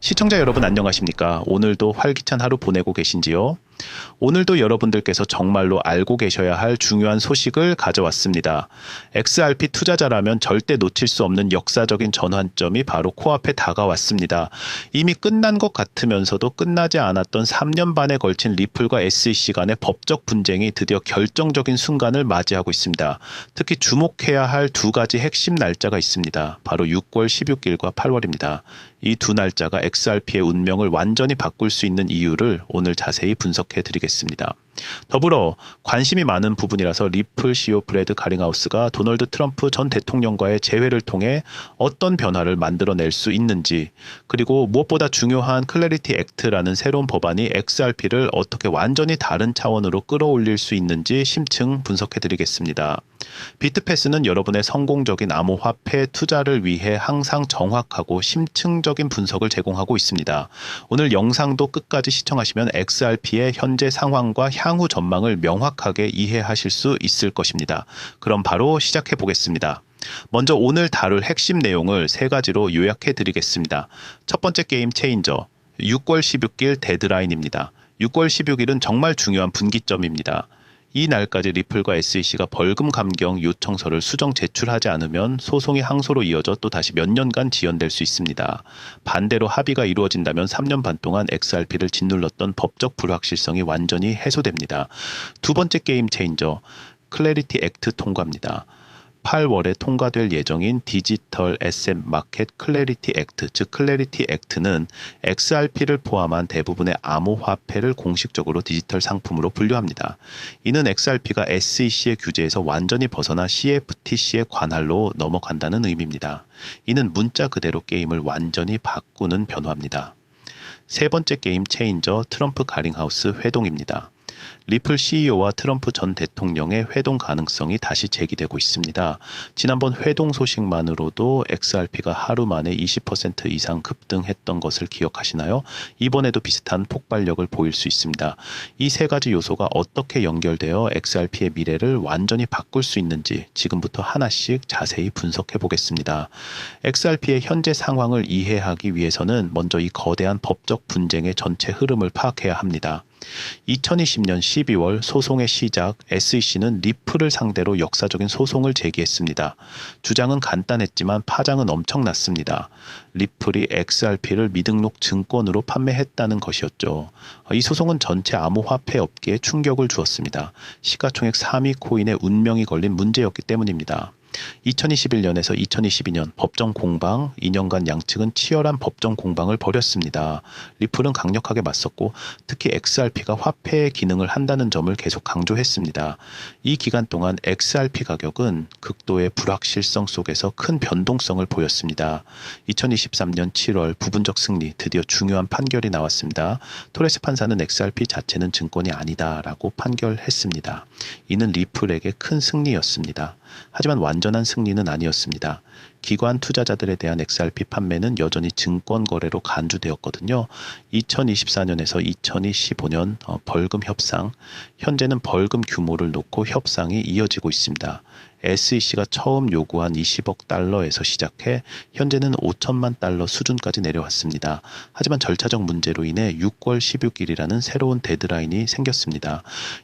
시청자 여러분 안녕하십니까? 오늘도 활기찬 하루 보내고 계신지요? 오늘도 여러분들께서 정말로 알고 계셔야 할 중요한 소식을 가져왔습니다. XRP 투자자라면 절대 놓칠 수 없는 역사적인 전환점이 바로 코앞에 다가왔습니다. 이미 끝난 것 같으면서도 끝나지 않았던 3년 반에 걸친 리플과 SEC 간의 법적 분쟁이 드디어 결정적인 순간을 맞이하고 있습니다. 특히 주목해야 할 두 가지 핵심 날짜가 있습니다. 바로 6월 16일과 8월입니다. 이 두 날짜가 XRP의 운명을 완전히 바꿀 수 있는 이유를 오늘 자세히 분석해 드리겠습니다. 더불어 관심이 많은 부분이라서 리플 CEO 브래드 가링하우스가 도널드 트럼프 전 대통령과의 재회를 통해 어떤 변화를 만들어낼 수 있는지, 그리고 무엇보다 중요한 클래리티 액트라는 새로운 법안이 XRP를 어떻게 완전히 다른 차원으로 끌어올릴 수 있는지 심층 분석해 드리겠습니다. 비트패스는 여러분의 성공적인 암호화폐 투자를 위해 항상 정확하고 심층적인 분석을 제공하고 있습니다. 오늘 영상도 끝까지 시청하시면 XRP의 현재 상황과 향후 전망을 명확하게 이해하실 수 있을 것입니다. 그럼 바로 시작해 보겠습니다. 먼저 오늘 다룰 핵심 내용을 세 가지로 요약해 드리겠습니다. 첫 번째 게임 체인저, 6월 16일 데드라인입니다. 6월 16일은 정말 중요한 분기점입니다. 이 날까지 리플과 SEC가 벌금 감경 요청서를 수정 제출하지 않으면 소송이 항소로 이어져 또 다시 몇 년간 지연될 수 있습니다. 반대로 합의가 이루어진다면 3년 반 동안 XRP를 짓눌렀던 법적 불확실성이 완전히 해소됩니다. 두 번째 게임 체인저, 클래리티 액트 통과입니다. 8월에 통과될 예정인 디지털 에셋 마켓 클래리티 액트, 즉 클래리티 액트는 XRP를 포함한 대부분의 암호화폐를 공식적으로 디지털 상품으로 분류합니다. 이는 XRP가 SEC의 규제에서 완전히 벗어나 CFTC의 관할로 넘어간다는 의미입니다. 이는 문자 그대로 게임을 완전히 바꾸는 변화입니다. 세 번째 게임 체인저, 트럼프 가링하우스 회동입니다. 리플 CEO와 트럼프 전 대통령의 회동 가능성이 다시 제기되고 있습니다. 지난번 회동 소식만으로도 XRP가 하루 만에 20% 이상 급등했던 것을 기억하시나요? 이번에도 비슷한 폭발력을 보일 수 있습니다. 이 세 가지 요소가 어떻게 연결되어 XRP의 미래를 완전히 바꿀 수 있는지 지금부터 하나씩 자세히 분석해 보겠습니다. XRP의 현재 상황을 이해하기 위해서는 먼저 이 거대한 법적 분쟁의 전체 흐름을 파악해야 합니다. 2020년 12월 소송의 시작, SEC는 리플을 상대로 역사적인 소송을 제기했습니다. 주장은 간단했지만 파장은 엄청났습니다. 리플이 XRP를 미등록 증권으로 판매했다는 것이었죠. 이 소송은 전체 암호화폐 업계에 충격을 주었습니다. 시가총액 3위 코인의 운명이 걸린 문제였기 때문입니다. 2021년에서 2022년 법정 공방, 2년간 양측은 치열한 법정 공방을 벌였습니다. 리플은 강력하게 맞섰고 특히 XRP가 화폐의 기능을 한다는 점을 계속 강조했습니다. 이 기간 동안 XRP 가격은 극도의 불확실성 속에서 큰 변동성을 보였습니다. 2023년 7월 부분적 승리, 드디어 중요한 판결이 나왔습니다. 토레스 판사는 XRP 자체는 증권이 아니다라고 판결했습니다. 이는 리플에게 큰 승리였습니다. 하지만 완전한 승리는 아니었습니다. 기관 투자자들에 대한 XRP 판매는 여전히 증권 거래로 간주되었거든요. 2024년에서 2025년 벌금 협상, 현재는 벌금 규모를 놓고 협상이 이어지고 있습니다. SEC가 처음 요구한 20억 달러에서 시작해 현재는 5천만 달러 수준까지 내려왔습니다. 하지만 절차적 문제로 인해 6월 16일이라는 새로운 데드라인이 생겼습니다.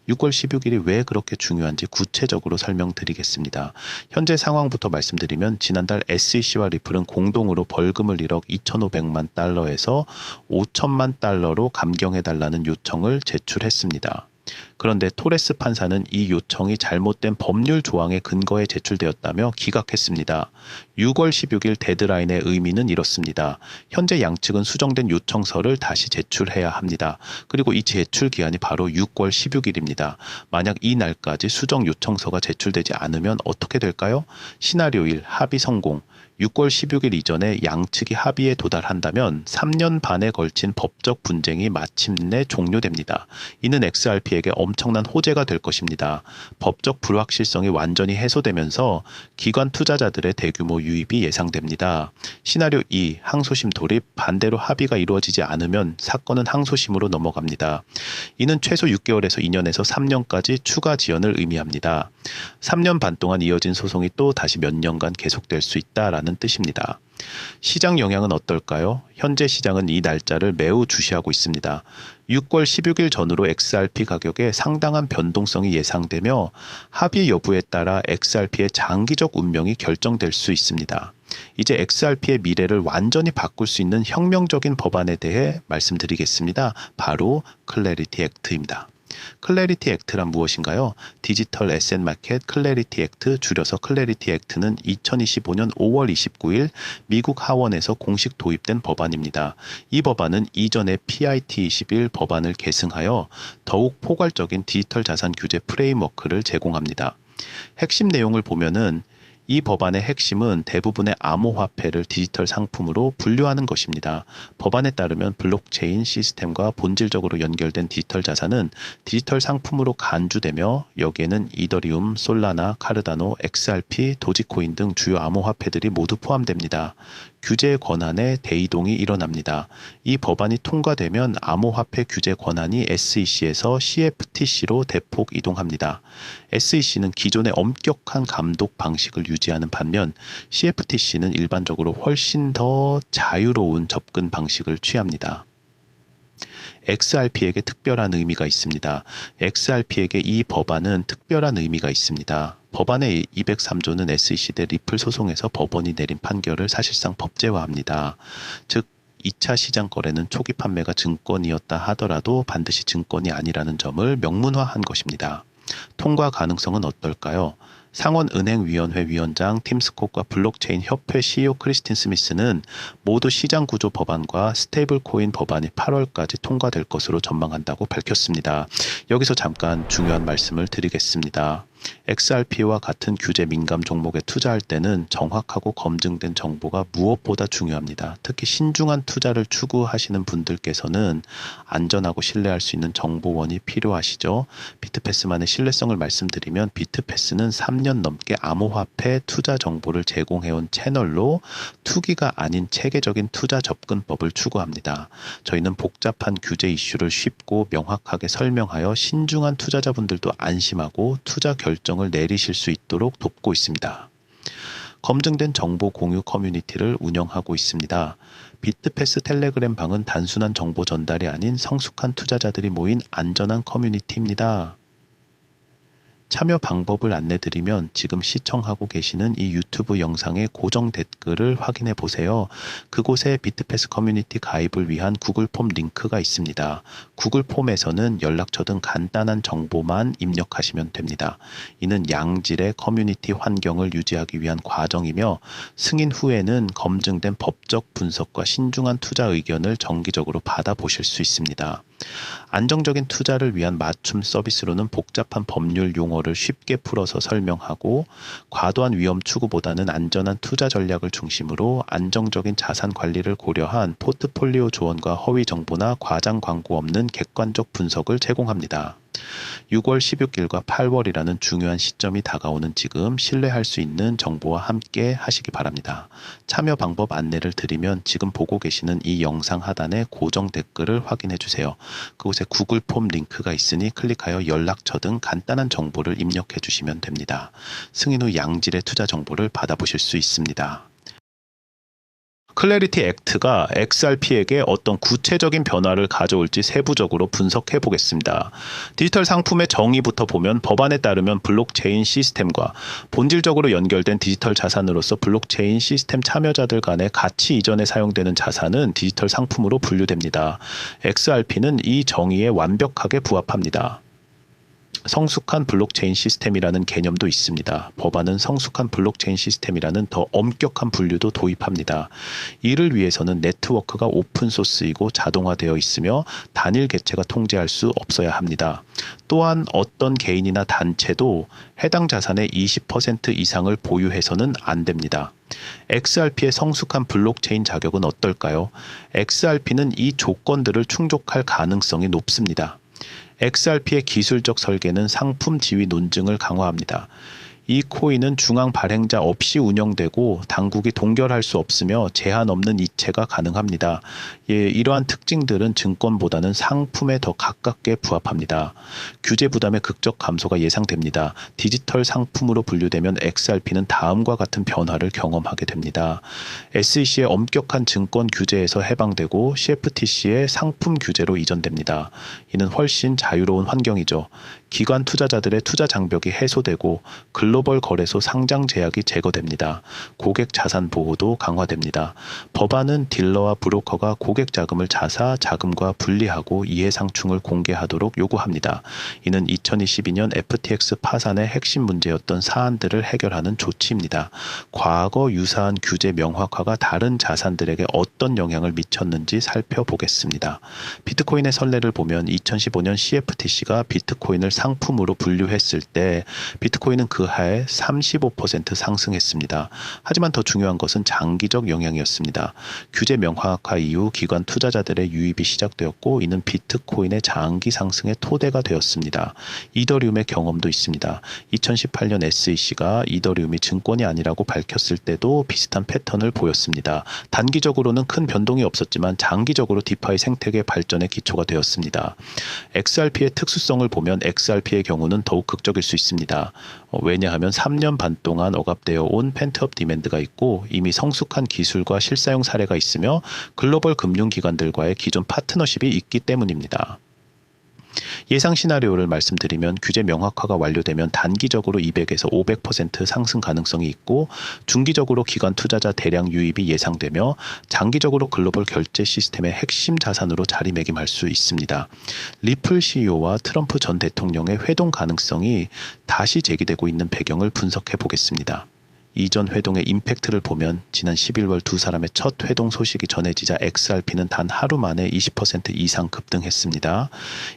6월 16일이 왜 그렇게 중요한지 구체적으로 설명드리겠습니다. 현재 상황부터 말씀드리면 지난달 SEC와 리플은 공동으로 벌금을 1억 2,500만 달러에서 5천만 달러로 감경해달라는 요청을 제출했습니다. 그런데 토레스 판사는 이 요청이 잘못된 법률 조항에 근거해 제출되었다며 기각했습니다. 6월 16일 데드라인의 의미는 이렇습니다. 현재 양측은 수정된 요청서를 다시 제출해야 합니다. 그리고 이 제출 기한이 바로 6월 16일입니다. 만약 이 날까지 수정 요청서가 제출되지 않으면 어떻게 될까요? 시나리오 1, 합의 성공. 6월 16일 이전에 양측이 합의에 도달한다면 3년 반에 걸친 법적 분쟁이 마침내 종료됩니다. 이는 XRP에게 엄청난 호재가 될 것입니다. 법적 불확실성이 완전히 해소되면서 기관 투자자들의 대규모 유입이 예상됩니다. 시나리오 2, 항소심 돌입. 반대로 합의가 이루어지지 않으면 사건은 항소심으로 넘어갑니다. 이는 최소 6개월에서 2년에서 3년까지 추가 지연을 의미합니다. 3년 반 동안 이어진 소송이 또 다시 몇 년간 계속될 수 있다라는 있다는 뜻입니다. 시장 영향은 어떨까요? 현재 시장은 이 날짜를 매우 주시하고 있습니다. 6월 16일 전후로 XRP 가격에 상당한 변동성이 예상되며 합의 여부에 따라 XRP의 장기적 운명이 결정될 수 있습니다. 이제 XRP의 미래를 완전히 바꿀 수 있는 혁명적인 법안에 대해 말씀드리겠습니다. 바로 클래리티 액트입니다. 클래리티 액트란 무엇인가요? 디지털 에셋 마켓 클래리티 액트, 줄여서 클래리티 액트는 2025년 5월 29일 미국 하원에서 공식 도입된 법안입니다. 이 법안은 이전의 PIT21 법안을 계승하여 더욱 포괄적인 디지털 자산 규제 프레임워크를 제공합니다. 핵심 내용을 보면은 이 법안의 핵심은 대부분의 암호화폐를 디지털 상품으로 분류하는 것입니다. 법안에 따르면 블록체인 시스템과 본질적으로 연결된 디지털 자산은 디지털 상품으로 간주되며 여기에는 이더리움, 솔라나, 카르다노, XRP, 도지코인 등 주요 암호화폐들이 모두 포함됩니다. 규제 권한의 대이동이 일어납니다. 이 법안이 통과되면 암호화폐 규제 권한이 SEC에서 CFTC로 대폭 이동합니다. SEC는 기존의 엄격한 감독 방식을 유지하는 반면 CFTC는 일반적으로 훨씬 더 자유로운 접근 방식을 취합니다. XRP에게 특별한 의미가 있습니다. XRP에게 이 법안은 특별한 의미가 있습니다. 법안의 203조는 SEC 대 리플 소송에서 법원이 내린 판결을 사실상 법제화합니다. 즉 2차 시장 거래는 초기 판매가 증권이었다 하더라도 반드시 증권이 아니라는 점을 명문화한 것입니다. 통과 가능성은 어떨까요? 상원은행위원회 위원장 팀 스콧과 블록체인 협회 CEO 크리스틴 스미스는 모두 시장구조 법안과 스테이블코인 법안이 8월까지 통과될 것으로 전망한다고 밝혔습니다. 여기서 잠깐 중요한 말씀을 드리겠습니다. XRP와 같은 규제 민감 종목에 투자할 때는 정확하고 검증된 정보가 무엇보다 중요합니다. 특히 신중한 투자를 추구하시는 분들께서는 안전하고 신뢰할 수 있는 정보원이 필요하시죠. 비트패스만의 신뢰성을 말씀드리면 비트패스는 3년 넘게 암호화폐 투자 정보를 제공해온 채널로 투기가 아닌 체계적인 투자 접근법을 추구합니다. 저희는 복잡한 규제 이슈를 쉽고 명확하게 설명하여 신중한 투자자분들도 안심하고 투자 결정을 내리실 수 있도록 돕고 있습니다. 검증된 정보 공유 커뮤니티를 운영하고 있습니다. 비트패스 텔레그램 방은 단순한 정보 전달이 아닌 성숙한 투자자들이 모인 안전한 커뮤니티입니다. 참여 방법을 안내드리면 지금 시청하고 계시는 이 유튜브 영상의 고정 댓글을 확인해 보세요. 그곳에 비트패스 커뮤니티 가입을 위한 구글 폼 링크가 있습니다. 구글 폼에서는 연락처 등 간단한 정보만 입력하시면 됩니다. 이는 양질의 커뮤니티 환경을 유지하기 위한 과정이며 승인 후에는 검증된 법적 분석과 신중한 투자 의견을 정기적으로 받아보실 수 있습니다. 안정적인 투자를 위한 맞춤 서비스로는 복잡한 법률 용어를 쉽게 풀어서 설명하고 과도한 위험 추구보다는 안전한 투자 전략을 중심으로 안정적인 자산 관리를 고려한 포트폴리오 조언과 허위 정보나 과장 광고 없는 객관적 분석을 제공합니다. 6월 16일과 8월이라는 중요한 시점이 다가오는 지금 신뢰할 수 있는 정보와 함께 하시기 바랍니다. 참여 방법 안내를 드리면 지금 보고 계시는 이 영상 하단에 고정 댓글을 확인해 주세요. 그곳에 구글 폼 링크가 있으니 클릭하여 연락처 등 간단한 정보를 입력해 주시면 됩니다. 승인 후 양질의 투자 정보를 받아보실 수 있습니다. 클래리티 액트가 XRP에게 어떤 구체적인 변화를 가져올지 세부적으로 분석해 보겠습니다. 디지털 상품의 정의부터 보면 법안에 따르면 블록체인 시스템과 본질적으로 연결된 디지털 자산으로서 블록체인 시스템 참여자들 간의 가치 이전에 사용되는 자산은 디지털 상품으로 분류됩니다. XRP는 이 정의에 완벽하게 부합합니다. 성숙한 블록체인 시스템이라는 개념도 있습니다. 법안은 성숙한 블록체인 시스템이라는 더 엄격한 분류도 도입합니다. 이를 위해서는 네트워크가 오픈소스이고 자동화되어 있으며 단일 개체가 통제할 수 없어야 합니다. 또한 어떤 개인이나 단체도 해당 자산의 20% 이상을 보유해서는 안 됩니다. XRP의 성숙한 블록체인 자격은 어떨까요? XRP는 이 조건들을 충족할 가능성이 높습니다. XRP의 기술적 설계는 상품 지위 논증을 강화합니다. 이 코인은 중앙 발행자 없이 운영되고 당국이 동결할 수 없으며 제한 없는 이체가 가능합니다. 예, 이러한 특징들은 증권보다는 상품에 더 가깝게 부합합니다. 규제 부담의 극적 감소가 예상됩니다. 디지털 상품으로 분류되면 XRP는 다음과 같은 변화를 경험하게 됩니다. SEC의 엄격한 증권 규제에서 해방되고 CFTC의 상품 규제로 이전됩니다. 이는 훨씬 자유로운 환경이죠. 기관 투자자들의 투자 장벽이 해소되고 글로벌 거래소 상장 제약이 제거됩니다. 고객 자산 보호도 강화됩니다. 법안은 딜러와 브로커가 고객 자금을 자사 자금과 분리하고 이해상충을 공개하도록 요구합니다. 이는 2022년 FTX 파산의 핵심 문제였던 사안들을 해결하는 조치입니다. 과거 유사한 규제 명확화가 다른 자산들에게 어떤 영향을 미쳤는지 살펴보겠습니다. 비트코인의 선례를 보면 2015년 CFTC가 비트코인을 상품으로 분류했을 때 비트코인은 그 해에 35% 상승했습니다. 하지만 더 중요한 것은 장기적 영향이었습니다. 규제 명확화 이후 기관 투자자들의 유입이 시작되었고 이는 비트코인의 장기 상승의 토대가 되었습니다. 이더리움의 경험도 있습니다. 2018년 SEC가 이더리움이 증권이 아니라고 밝혔을 때도 비슷한 패턴을 보였습니다. 단기적으로는 큰 변동이 없었지만 장기적으로 디파이 생태계 발전의 기초가 되었습니다. XRP의 특수성을 보면 XRP의 경우는 더욱 극적일 수 있습니다. 왜냐하면 3년 반 동안 억압되어 온 펜트업 디맨드가 있고 이미 성숙한 기술과 실사용 사례가 있으며 글로벌 금융기관들과의 기존 파트너십이 있기 때문입니다. 예상 시나리오를 말씀드리면 규제 명확화가 완료되면 단기적으로 200에서 500% 상승 가능성이 있고 중기적으로 기관 투자자 대량 유입이 예상되며 장기적으로 글로벌 결제 시스템의 핵심 자산으로 자리매김할 수 있습니다. 리플 CEO와 트럼프 전 대통령의 회동 가능성이 다시 제기되고 있는 배경을 분석해 보겠습니다. 이전 회동의 임팩트를 보면 지난 11월 두 사람의 첫 회동 소식이 전해지자 XRP는 단 하루 만에 20% 이상 급등했습니다.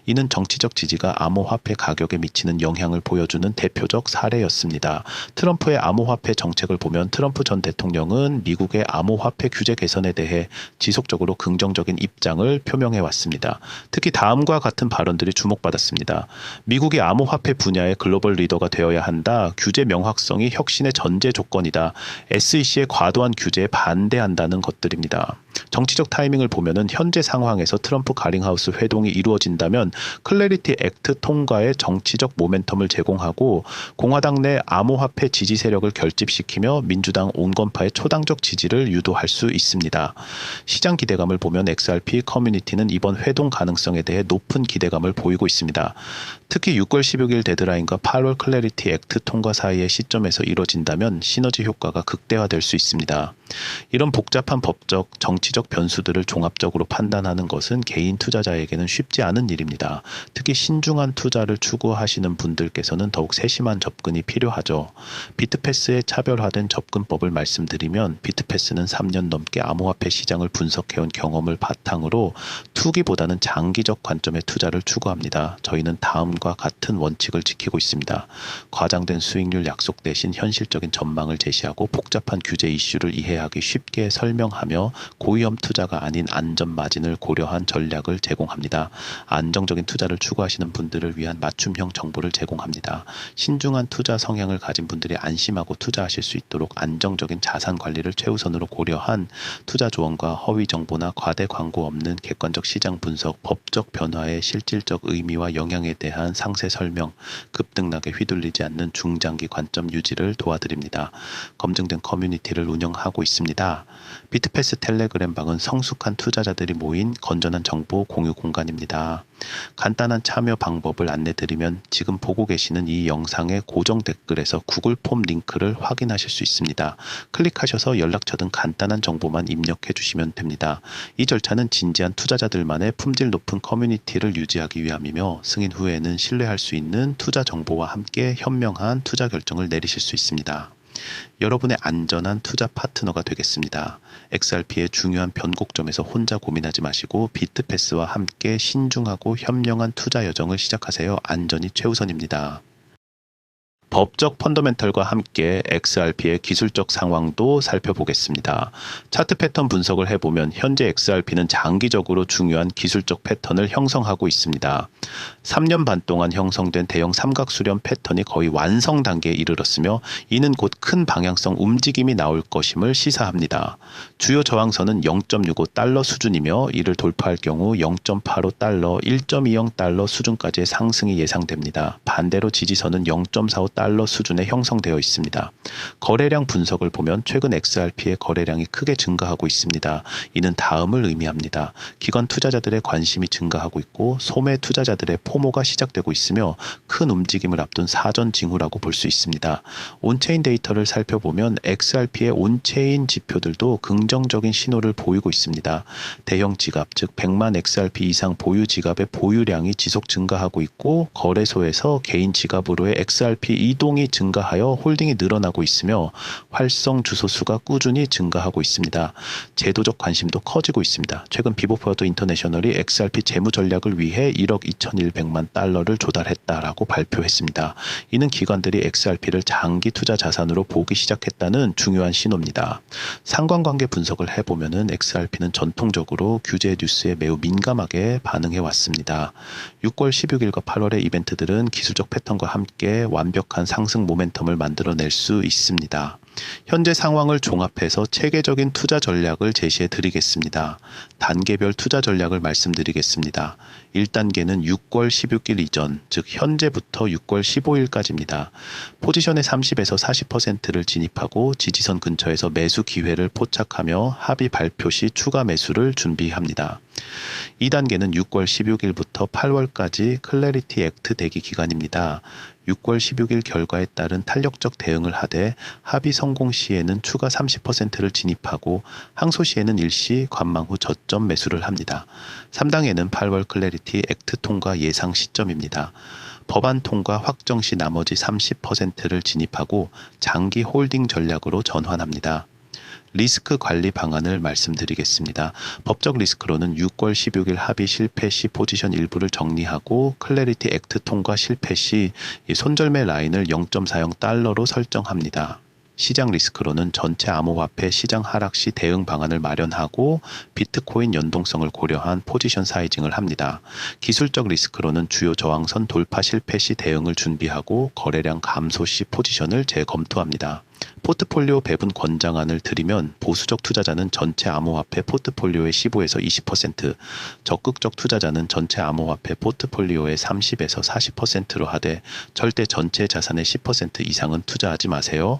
이는 정치적 지지가 암호화폐 가격에 미치는 영향을 보여주는 대표적 사례였습니다. 트럼프의 암호화폐 정책을 보면 트럼프 전 대통령은 미국의 암호화폐 규제 개선에 대해 지속적으로 긍정적인 입장을 표명해 왔습니다. 특히 다음과 같은 발언들이 주목받았습니다. 미국이 암호화폐 분야의 글로벌 리더가 되어야 한다. 규제 명확성이 혁신의 전제 조건이다. SEC의 과도한 규제에 반대한다는 것들입니다. 정치적 타이밍을 보면은 현재 상황에서 트럼프 가링하우스 회동이 이루어진다면 클래리티 액트 통과에 정치적 모멘텀을 제공하고 공화당 내 암호화폐 지지 세력을 결집시키며 민주당 온건파의 초당적 지지를 유도할 수 있습니다. 시장 기대감을 보면 XRP 커뮤니티는 이번 회동 가능성에 대해 높은 기대감을 보이고 있습니다. 특히 6월 16일 데드라인과 8월 클래리티 액트 통과 사이의 시점에서 이뤄진다면 시너지 효과가 극대화될 수 있습니다. 이런 복잡한 법적, 정치적 변수들을 종합적으로 판단하는 것은 개인 투자자에게는 쉽지 않은 일입니다. 특히 신중한 투자를 추구하시는 분들께서는 더욱 세심한 접근이 필요하죠. 비트패스의 차별화된 접근법을 말씀드리면 비트패스는 3년 넘게 암호화폐 시장을 분석해온 경험을 바탕으로 투기보다는 장기적 관점의 투자를 추구합니다. 저희는 다음과 같은 원칙을 지키고 있습니다. 과장된 수익률 약속 대신 현실적인 전망을 제시하고 복잡한 규제 이슈를 이해하기 쉽게 설명하며 고위험 투자가 아닌 안전 마진을 고려한 전략을 제공합니다. 안정적인 투자를 추구하시는 분들을 위한 맞춤형 정보를 제공합니다. 신중한 투자 성향을 가진 분들이 안심하고 투자하실 수 있도록 안정적인 자산 관리를 최우선으로 고려한 투자 조언과 허위 정보나 과대 광고 없는 객관적 시장 분석, 법적 변화의 실질적 의미와 영향에 대한 상세 설명, 급등락에 휘둘리지 않는 중장기 관점 유지를 도와드립니다. 검증된 커뮤니티를 운영하고 있습니다. 비트패스 텔레그램 방은 성숙한 투자자들이 모인 건전한 정보 공유 공간입니다. 간단한 참여 방법을 안내드리면 지금 보고 계시는 이 영상의 고정 댓글에서 구글 폼 링크를 확인하실 수 있습니다. 클릭하셔서 연락처 등 간단한 정보만 입력해 주시면 됩니다. 이 절차는 진지한 투자자들만의 품질 높은 커뮤니티를 유지하기 위함이며 승인 후에는 신뢰할 수 있는 투자 정보와 함께 현명한 투자 결정을 내리실 수 있습니다. 여러분의 안전한 투자 파트너가 되겠습니다. XRP의 중요한 변곡점에서 혼자 고민하지 마시고 비트패스와 함께 신중하고 현명한 투자 여정을 시작하세요. 안전이 최우선입니다. 법적 펀더멘털과 함께 XRP의 기술적 상황도 살펴보겠습니다. 차트 패턴 분석을 해보면 현재 XRP는 장기적으로 중요한 기술적 패턴을 형성하고 있습니다. 3년 반 동안 형성된 대형 삼각수렴 패턴이 거의 완성 단계에 이르렀으며 이는 곧 큰 방향성 움직임이 나올 것임을 시사합니다. 주요 저항선은 0.65달러 수준이며 이를 돌파할 경우 0.85달러, 1.20달러 수준까지의 상승이 예상됩니다. 반대로 지지선은 0.45달러 수준에 형성되어 있습니다. 거래량 분석을 보면 최근 XRP의 거래량이 크게 증가하고 있습니다. 이는 다음을 의미합니다. 기관 투자자들의 관심이 증가하고 있고 소매 투자자들의 포모가 시작되고 있으며 큰 움직임을 앞둔 사전 징후라고 볼 수 있습니다. 온체인 데이터를 살펴보면 XRP의 온체인 지표들도 긍정적인 신호를 보이고 있습니다. 대형 지갑, 즉 100만 XRP 이상 보유 지갑의 보유량이 지속 증가하고 있고 거래소에서 개인 지갑으로의 XRP 이동이 증가하여 홀딩이 늘어나고 있으며 활성 주소 수가 꾸준히 증가하고 있습니다. 제도적 관심도 커지고 있습니다. 최근 비보포드 인터내셔널이 XRP 재무 전략을 위해 1억 2,100만 달러를 조달했다라고 발표했습니다. 이는 기관들이 XRP를 장기 투자 자산으로 보기 시작했다는 중요한 신호입니다. 상관관계 분석을 해보면 XRP는 전통적으로 규제 뉴스에 매우 민감하게 반응해 왔습니다. 6월 16일과 8월의 이벤트들은 기술적 패턴과 함께 완벽한 상승 모멘텀을 만들어낼 수 있습니다. 현재 상황을 종합해서 체계적인 투자 전략을 제시해 드리겠습니다. 단계별 투자 전략을 말씀드리겠습니다. 1단계는 6월 16일 이전, 즉 현재부터 6월 15일까지입니다. 포지션의 30에서 40%를 진입하고 지지선 근처에서 매수 기회를 포착하며 합의 발표 시 추가 매수를 준비합니다. 2단계는 6월 16일부터 8월까지 클래리티 액트 대기 기간입니다. 6월 16일 결과에 따른 탄력적 대응을 하되 합의 성공 시에는 추가 30%를 진입하고 항소 시에는 일시 관망 후 저점 매수를 합니다. 3단계는 8월 클래리티 액트 통과 예상 시점입니다. 법안 통과 확정 시 나머지 30%를 진입하고 장기 홀딩 전략으로 전환합니다. 리스크 관리 방안을 말씀드리겠습니다. 법적 리스크로는 6월 16일 합의 실패 시 포지션 일부를 정리하고 클래리티 액트 통과 실패 시 손절매 라인을 0.40달러로 설정합니다. 시장 리스크로는 전체 암호화폐 시장 하락 시 대응 방안을 마련하고 비트코인 연동성을 고려한 포지션 사이징을 합니다. 기술적 리스크로는 주요 저항선 돌파 실패 시 대응을 준비하고 거래량 감소 시 포지션을 재검토합니다. 포트폴리오 배분 권장안을 드리면 보수적 투자자는 전체 암호화폐 포트폴리오의 15에서 20%, 적극적 투자자는 전체 암호화폐 포트폴리오의 30에서 40%로 하되 절대 전체 자산의 10% 이상은 투자하지 마세요.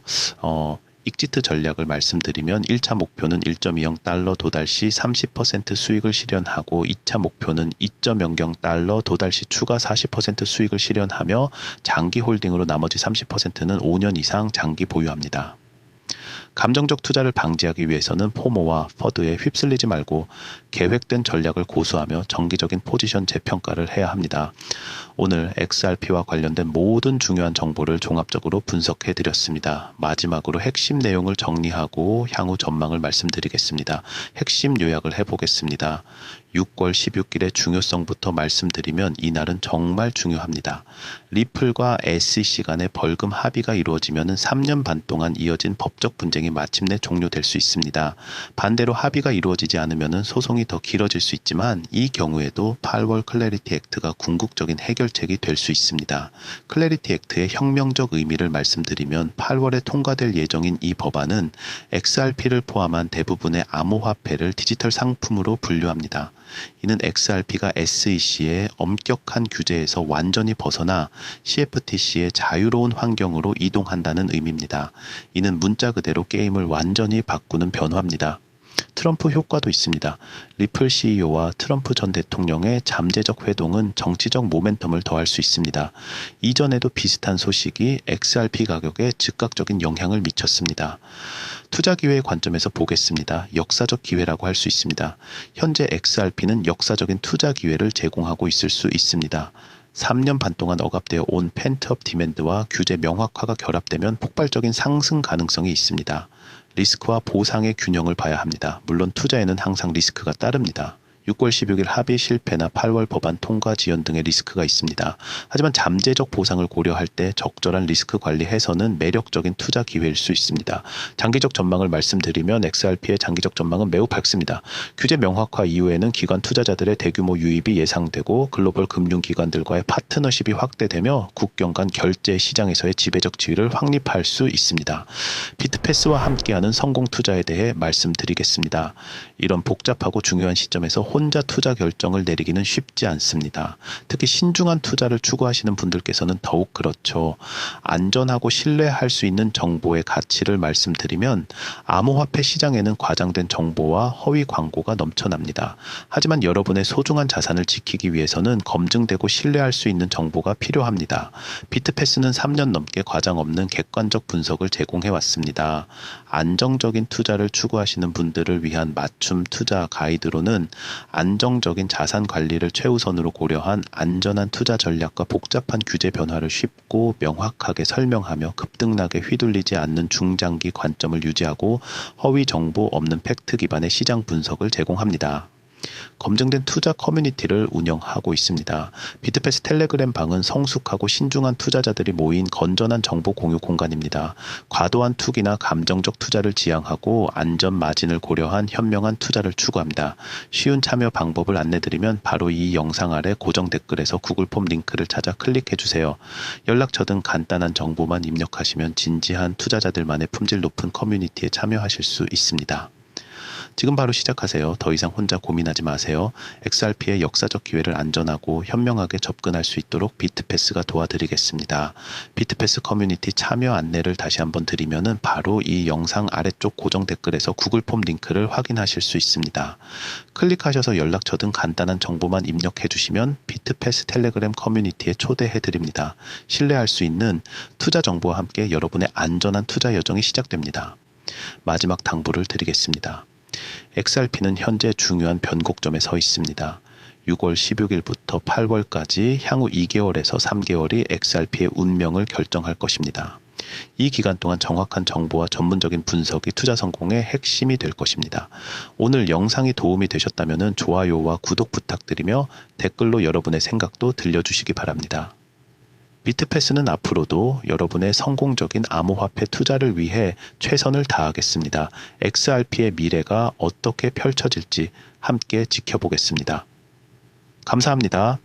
익지트 전략을 말씀드리면 1차 목표는 1.20달러 도달 시 30% 수익을 실현하고 2차 목표는 2.00달러 도달 시 추가 40% 수익을 실현하며 장기 홀딩으로 나머지 30%는 5년 이상 장기 보유합니다. 감정적 투자를 방지하기 위해서는 포모와 퍼드에 휩쓸리지 말고 계획된 전략을 고수하며 정기적인 포지션 재평가를 해야 합니다. 오늘 XRP와 관련된 모든 중요한 정보를 종합적으로 분석해 드렸습니다. 마지막으로 핵심 내용을 정리하고 향후 전망을 말씀드리겠습니다. 핵심 요약을 해보겠습니다. 6월 16일의 중요성부터 말씀드리면 이날은 정말 중요합니다. 리플과 SEC 간의 벌금 합의가 이루어지면 3년 반 동안 이어진 법적 분쟁이 마침내 종료될 수 있습니다. 반대로 합의가 이루어지지 않으면 소송이 더 길어질 수 있지만 이 경우에도 8월 클래리티 액트가 궁극적인 해결책이 될 수 있습니다. 클래리티 액트의 혁명적 의미를 말씀드리면 8월에 통과될 예정인 이 법안은 XRP를 포함한 대부분의 암호화폐를 디지털 상품으로 분류합니다. 이는 XRP가 SEC의 엄격한 규제에서 완전히 벗어나 CFTC의 자유로운 환경으로 이동한다는 의미입니다. 이는 문자 그대로 게임을 완전히 바꾸는 변화입니다. 트럼프 효과도 있습니다. 리플 CEO와 트럼프 전 대통령의 잠재적 회동은 정치적 모멘텀을 더할 수 있습니다. 이전에도 비슷한 소식이 XRP 가격에 즉각적인 영향을 미쳤습니다. 투자 기회의 관점에서 보겠습니다. 역사적 기회라고 할 수 있습니다. 현재 XRP는 역사적인 투자 기회를 제공하고 있을 수 있습니다. 3년 반 동안 억압되어 온 펜트업 디맨드와 규제 명확화가 결합되면 폭발적인 상승 가능성이 있습니다. 리스크와 보상의 균형을 봐야 합니다. 물론 투자에는 항상 리스크가 따릅니다. 6월 16일 합의 실패나 8월 법안 통과 지연 등의 리스크가 있습니다. 하지만 잠재적 보상을 고려할 때 적절한 리스크 관리 해서는 매력적인 투자 기회일 수 있습니다. 장기적 전망을 말씀드리면 XRP의 장기적 전망은 매우 밝습니다. 규제 명확화 이후에는 기관 투자자들의 대규모 유입이 예상되고 글로벌 금융기관들과의 파트너십이 확대되며 국경 간 결제 시장에서의 지배적 지위를 확립할 수 있습니다. 비트패스와 함께하는 성공 투자에 대해 말씀드리겠습니다. 이런 복잡하고 중요한 시점에서 혼자 투자 결정을 내리기는 쉽지 않습니다. 특히 신중한 투자를 추구하시는 분들께서는 더욱 그렇죠. 안전하고 신뢰할 수 있는 정보의 가치를 말씀드리면 암호화폐 시장에는 과장된 정보와 허위 광고가 넘쳐납니다. 하지만 여러분의 소중한 자산을 지키기 위해서는 검증되고 신뢰할 수 있는 정보가 필요합니다. 비트패스는 3년 넘게 과장 없는 객관적 분석을 제공해 왔습니다. 안정적인 투자를 추구하시는 분들을 위한 맞춤 투자 가이드로는 안정적인 자산 관리를 최우선으로 고려한 안전한 투자 전략과 복잡한 규제 변화를 쉽고 명확하게 설명하며 급등락에 휘둘리지 않는 중장기 관점을 유지하고 허위 정보 없는 팩트 기반의 시장 분석을 제공합니다. 검증된 투자 커뮤니티를 운영하고 있습니다. 비트패스 텔레그램 방은 성숙하고 신중한 투자자들이 모인 건전한 정보 공유 공간입니다. 과도한 투기나 감정적 투자를 지향하고 안전 마진을 고려한 현명한 투자를 추구합니다. 쉬운 참여 방법을 안내드리면 바로 이 영상 아래 고정 댓글에서 구글 폼 링크를 찾아 클릭해주세요. 연락처 등 간단한 정보만 입력하시면 진지한 투자자들만의 품질 높은 커뮤니티에 참여하실 수 있습니다. 지금 바로 시작하세요. 더 이상 혼자 고민하지 마세요. XRP의 역사적 기회를 안전하고 현명하게 접근할 수 있도록 비트패스가 도와드리겠습니다. 비트패스 커뮤니티 참여 안내를 다시 한번 드리면은 바로 이 영상 아래쪽 고정 댓글에서 구글 폼 링크를 확인하실 수 있습니다. 클릭하셔서 연락처 등 간단한 정보만 입력해 주시면 비트패스 텔레그램 커뮤니티에 초대해 드립니다. 신뢰할 수 있는 투자 정보와 함께 여러분의 안전한 투자 여정이 시작됩니다. 마지막 당부를 드리겠습니다. XRP는 현재 중요한 변곡점에 서 있습니다. 6월 16일부터 8월까지 향후 2개월에서 3개월이 XRP의 운명을 결정할 것입니다. 이 기간 동안 정확한 정보와 전문적인 분석이 투자 성공의 핵심이 될 것입니다. 오늘 영상이 도움이 되셨다면 좋아요와 구독 부탁드리며 댓글로 여러분의 생각도 들려주시기 바랍니다. 비트패스는 앞으로도 여러분의 성공적인 암호화폐 투자를 위해 최선을 다하겠습니다. XRP의 미래가 어떻게 펼쳐질지 함께 지켜보겠습니다. 감사합니다.